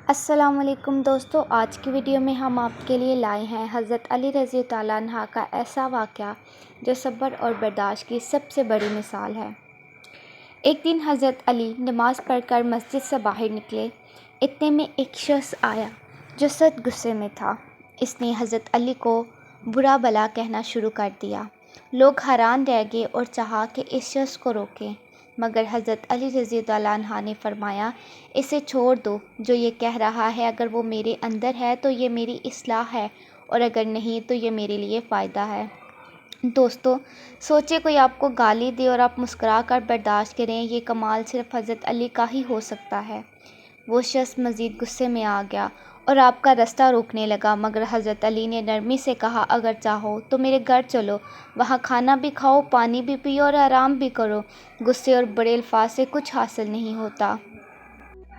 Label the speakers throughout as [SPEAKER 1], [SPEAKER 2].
[SPEAKER 1] السلام علیکم دوستو، آج کی ویڈیو میں ہم آپ کے لیے لائے ہیں حضرت علی رضی اللہ عنہ کا ایسا واقعہ جو صبر اور برداشت کی سب سے بڑی مثال ہے۔ ایک دن حضرت علی نماز پڑھ کر مسجد سے باہر نکلے۔ اتنے میں ایک شخص آیا جو سخت غصے میں تھا۔ اس نے حضرت علی کو برا بھلا کہنا شروع کر دیا۔ لوگ حیران رہ گئے اور چاہا کہ اس شخص کو روکیں، مگر حضرت علی رضی اللہ عنہ نے فرمایا، اسے چھوڑ دو، جو یہ کہہ رہا ہے اگر وہ میرے اندر ہے تو یہ میری اصلاح ہے، اور اگر نہیں تو یہ میرے لیے فائدہ ہے۔ دوستو، سوچے کوئی آپ کو گالی دے اور آپ مسکرا کر برداشت کریں، یہ کمال صرف حضرت علی کا ہی ہو سکتا ہے۔ وہ شخص مزید غصے میں آ گیا اور آپ کا راستہ روکنے لگا، مگر حضرت علی نے نرمی سے کہا، اگر چاہو تو میرے گھر چلو، وہاں کھانا بھی کھاؤ، پانی بھی پیو اور آرام بھی کرو۔ غصے اور بڑے الفاظ سے کچھ حاصل نہیں ہوتا۔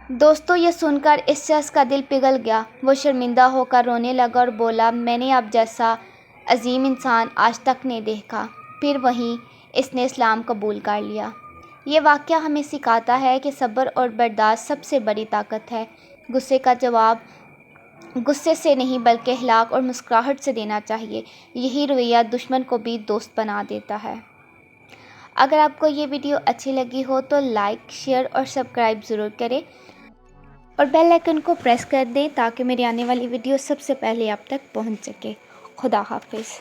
[SPEAKER 1] دوستو، یہ سن کر اس شخص کا دل پگھل گیا۔ وہ شرمندہ ہو کر رونے لگا اور بولا، میں نے آپ جیسا عظیم انسان آج تک نہیں دیکھا۔ پھر وہیں اس نے اسلام قبول کر لیا۔ یہ واقعہ ہمیں سکھاتا ہے کہ صبر اور برداشت سب سے بڑی طاقت ہے۔ غصے کا جواب غصے سے نہیں بلکہ اخلاق اور مسکراہٹ سے دینا چاہیے۔ یہی رویہ دشمن کو بھی دوست بنا دیتا ہے۔ اگر آپ کو یہ ویڈیو اچھی لگی ہو تو لائک، شیئر اور سبسکرائب ضرور کریں اور بیل آئیکن کو پریس کر دیں تاکہ میری آنے والی ویڈیو سب سے پہلے آپ تک پہنچ سکے۔ خدا حافظ۔